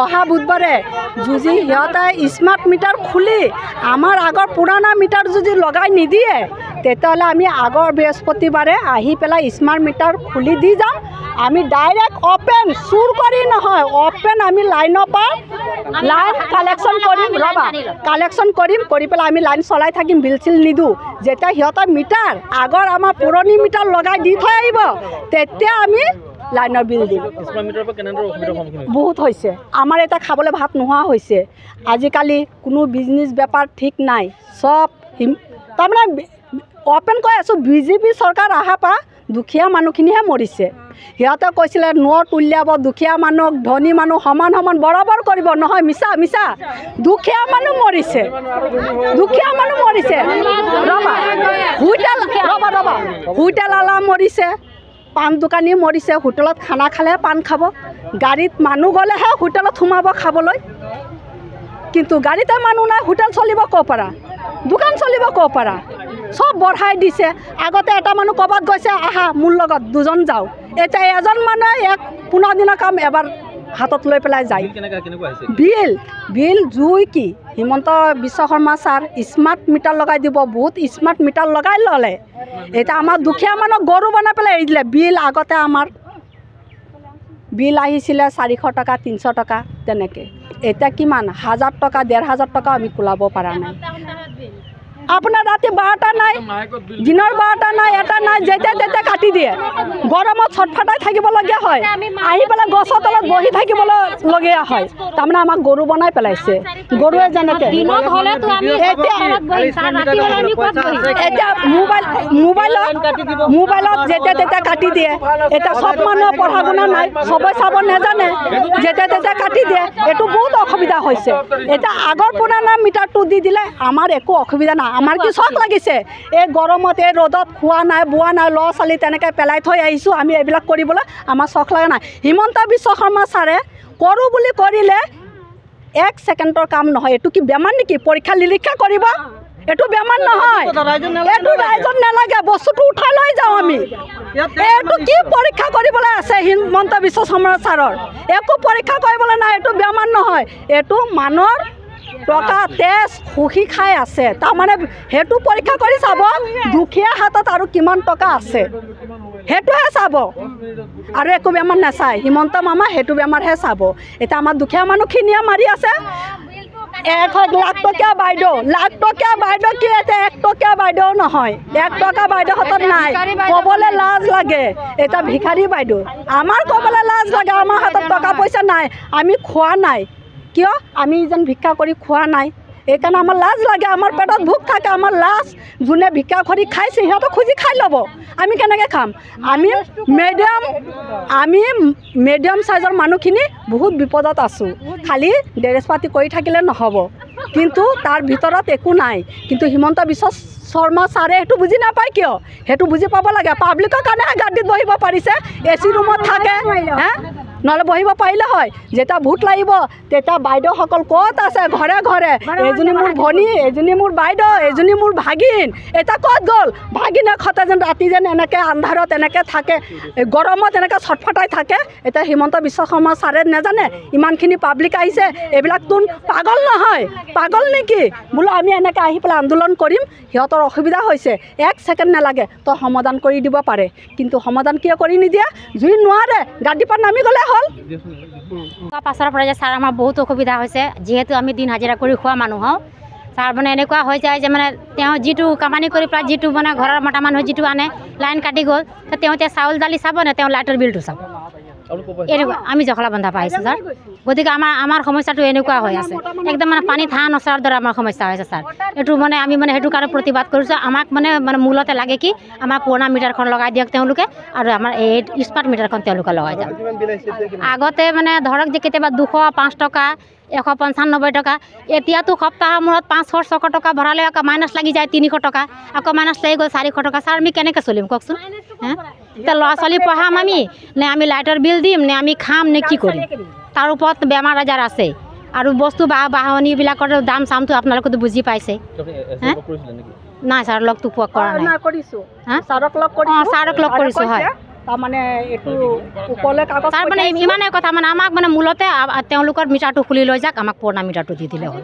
অহা বুধবাৰে যদি সিহঁতে স্মাৰ্ট মিটাৰ খুলি আমাৰ আগৰ পুৰণা মিটাৰ যদি লগাই নিদিয়ে তেতিয়াহ'লে আমি আগৰ বৃহস্পতিবাৰে আহি পেলাই স্মাৰ্ট মিটাৰ খুলি দি যাম। আমি ডাইৰেক্ট অপেন চুৰ কৰি নহয়, অপেন আমি লাইনৰ পৰা লাইন কালেকশ্যন কৰিম, কালেকশ্যন কৰিম, কৰি পেলাই আমি লাইন চলাই থাকিম, বিল চিল নিদিওঁ। যেতিয়া সিহঁতৰ মিটাৰ আগৰ আমাৰ পুৰণি মিটাৰ লগাই দি থৈ আহিব তেতিয়া আমি লাইনৰ বিল দিম। বহুত হৈছে আমাৰ এটা খাবলৈ ভাত নোহোৱা হৈছে। আজিকালি কোনো বিজনেছ বেপাৰ ঠিক নাই, চব তাৰমানে অপেন কৈ আছোঁ। বিজেপি চৰকাৰ অহাৰ পৰা দুখীয়া মানুহখিনিহে মৰিছে। সিহঁতে কৈছিলে নোট উলিয়াব, দুখীয়া মানুহ ধনী মানুহ সমান সমান বৰাবৰ কৰিব, নহয় মিছা মিছা। দুখীয়া মানুহ মৰিছে, দুখীয়া মানুহ মৰিছে। ৰ'বা হোটেলৱালা মৰিছে, পাণ দোকানী মৰিছে। হোটেলত খানা খালে পাণ খাব, গাড়ীত মানুহ গ'লেহে হোটেলত সোমাব খাবলৈ, কিন্তু গাড়ীতে মানুহ নাই, হোটেল চলিব ক'ৰ পৰা, দোকান চলিব ক'ৰ পৰা? চব বঢ়াই দিছে। আগতে এটা মানুহ ক'ৰবাত গৈছে, আহা মোৰ লগত দুজন যাওঁ, এতিয়া এজন মানুহে 15 দিনৰ কাম এবাৰ হাতত লৈ পেলাই যায়। বিল জুই কি Himanta Biswa Sarma sir smart meter লগাই দিব, বহুত স্মাৰ্ট মিটাৰ লগাই ল'লে। এতিয়া আমাৰ দুখীয়া মানুহক গৰু বনাই পেলাই এৰি দিলে। বিল আগতে আমাৰ বিল আহিছিলে 400 টকা 300 টকা তেনেকৈ, এতিয়া কিমান 1000 টকা 1500 টকা আমি কোলাব পৰা নাই। আপোনাৰ ৰাতি 12টা নাই, দিনৰ 12টা নাই, এটা নাই, যেতিয়া তেতিয়া কাটি দিয়ে। গৰমত ছটফটাই থাকিবলগীয়া হয়, আহি পেলাই গছৰ তলত বহি থাকিবলগীয়া হয়। তাৰমানে আমাক গৰু বনাই পেলাইছে। গৰুৱে যেনেকৈ এতিয়া মোবাইলত যেতিয়া তেতিয়া কাটি দিয়ে। এতিয়া চব মানুহে পঢ়া শুনা নাই, চবেই চাব নাজানে, যেতিয়া তেতিয়া কাটি দিয়ে। এইটো বহুত অসুবিধা হৈছে। এতিয়া আগৰ পুৰণা মিটাৰটো দি দিলে আমাৰ একো অসুবিধা নাই। আমাৰ কি চখ লাগিছে এই গৰমত, এই ৰ'দত খোৱা নাই বোৱা নাই, ল'ৰা ছোৱালী তেনেকৈ পেলাই থৈ আহিছোঁ আমি এইবিলাক কৰিবলৈ, আমাৰ চখ লগা নাই। হিমন্ত বিশ্ব শৰ্মা ছাৰে কৰোঁ বুলি কৰিলে 1 ছেকেণ্ডৰ কাম নহয়। এইটো কি বেমাৰ নেকি? পৰীক্ষা নিৰীক্ষা কৰিব? এইটো বেমাৰ নহয়, এইটো ৰাইজত নালাগে, বস্তুটো উঠাই লৈ যাওঁ আমি। এইটো কি পৰীক্ষা কৰিবলৈ আছে হিমন্ত বিশ্ব শৰ্মা ছাৰৰ? একো পৰীক্ষা কৰিবলৈ নাই, এইটো বেমাৰ নহয়, এইটো মানুহৰ টকা তেজ সুখী খাই আছে। তাৰমানে সেইটো পৰীক্ষা কৰি চাব দুখীয়া হাতত আৰু কিমান টকা আছে, সেইটোহে চাব, আৰু একো বেমাৰ নাচায়। হিমন্ত মামা সেইটো বেমাৰহে চাব। এতিয়া আমাৰ দুখীয়া মানুহখিনিয়ে মাৰি আছে। 1 লাখ টকীয়া বাইদেউ, লাখ টকীয়া বাইদেউ কি এতিয়া 1 টকীয়া বাইদেউ নহয়, 1 টকা বাইদেউ হাতত নাই, ক'বলৈ লাজ লাগে। এতিয়া ভিখাৰী বাইদেউ, আমাৰ ক'বলৈ লাজ লাগে, আমাৰ হাতত টকা পইচা নাই, আমি খোৱা নাই। কিয়? আমি যেন ভিক্ষা কৰি খোৱা নাই, এইকাৰণে আমাৰ লাজ লাগে। আমাৰ পেটত ভোক থাকে, আমাৰ লাজ। যোনে ভিক্ষা কৰি খাইছে সিহঁতক খুজি খাই ল'ব, আমি কেনেকৈ খাম? আমি মিডিয়াম চাইজৰ মানুহখিনি বহুত বিপদত আছোঁ। খালি ড্ৰেছ পাতি কৰি থাকিলে নহ'ব, কিন্তু তাৰ ভিতৰত একো নাই। কিন্তু হিমন্ত বিশ্ব শৰ্মা ছাৰে সেইটো বুজি নাপায়। কিয়? সেইটো বুজি পাব লাগে। পাব্লিকৰ কাৰণে গাড়ীত বহিব পাৰিছে, AC ৰুমত থাকে, নহ'লে বহিব পাৰিলে হয়। যেতিয়া ভোট লাগিব তেতিয়া বাইদেউসকল ক'ত আছে? ঘৰে ঘৰে, এজনী মোৰ ভনী, এজনী মোৰ বাইদেউ, এজনী মোৰ ভাগিন, এতিয়া ক'ত গ'ল? ভাগিনে খতে যেন ৰাতি যেন এনেকৈ আন্ধাৰত এনেকৈ থাকে, গৰমত এনেকৈ ছটফটাই থাকে। এতিয়া হিমন্ত বিশ্ব শৰ্মা ছাৰে নাজানে ইমানখিনি পাব্লিক আহিছে, এইবিলাকতো পাগল নহয়, পাগল নেকি? বোলো আমি এনেকৈ আহি পেলাই আন্দোলন কৰিম, সিহঁতৰ অসুবিধা হৈছে, 1 ছেকেণ্ড নালাগে তো সমাধান কৰি দিব পাৰে, কিন্তু সমাধান কিয় কৰি নিদিয়ে? জুই নোৱাৰে, গাড়ীৰ পৰা নামি গ'লে হ'ল। পাছৰ পৰা যে ছাৰ আমাৰ বহুত অসুবিধা হৈছে, যিহেতু আমি দিন হাজিৰা কৰি খোৱা মানুহ হওঁ। ছাৰ মানে এনেকুৱা হৈ যায় যে মানে তেওঁ যিটো কামানি কৰি পেলাই যিটো মানে ঘৰৰ মতা মানুহে যিটো আনে, লাইন কাটি গ'ল, তেওঁ এতিয়া চাউল দালি চাব নে তেওঁ লাইটৰ বিলটো চাব? এনেকুৱা আমি জখলা বন্ধা পাইছোঁ ছাৰ। গতিকে আমাৰ সমস্যাটো এনেকুৱা হৈ আছে, একদম মানে পানী ধান নচৰাৰ দৰে আমাৰ সমস্যা হৈছে ছাৰ। এইটো মানে আমি মানে সেইটো কাৰণে প্ৰতিবাদ কৰিছোঁ। আমাক মানে মূলতে লাগে কি আমাৰ পুৰণা মিটাৰখন লগাই দিয়ক তেওঁলোকে, আৰু আমাৰ এই স্মাৰ্ট মিটাৰখন তেওঁলোকে লগাই দিয়ক। আগতে মানে ধৰক যে কেতিয়াবা 205 টকা 195 টকা, এতিয়াতো সপ্তাহৰ মূৰত 500-600 টকা ভৰালে আকৌ মাইনাছ লাগি যায় 300 টকা, আকৌ মাইনাছ লাগি গ'ল 400 টকা। ছাৰ আমি কেনেকৈ চলিম কওকচোন? এতিয়া ল'ৰা ছোৱালী পঢ়াম আমি, নে আমি লাইটৰ বিল দিম, নে আমি খাম, নে কি কৰিম? তাৰ ওপৰত বেমাৰ আজাৰ আছে, আৰু বস্তু বাহনীবিলাকৰ দাম চামটো আপোনালোকেতো বুজি পাইছে। নাই ছাৰ, লগটো পোৱা কৰা নাই। ছাৰক লগ কৰিছোঁ, হয়। তাৰমানে এইটো ওপৰলৈ কাগজ তাৰ মানে ইমানেই কথা মানে আমাক মানে মূলতে তেওঁলোকৰ মিটাৰটো খুলি লৈ যাওক আমাক পুৰণা মিটাৰটো দি দিলে হ'ল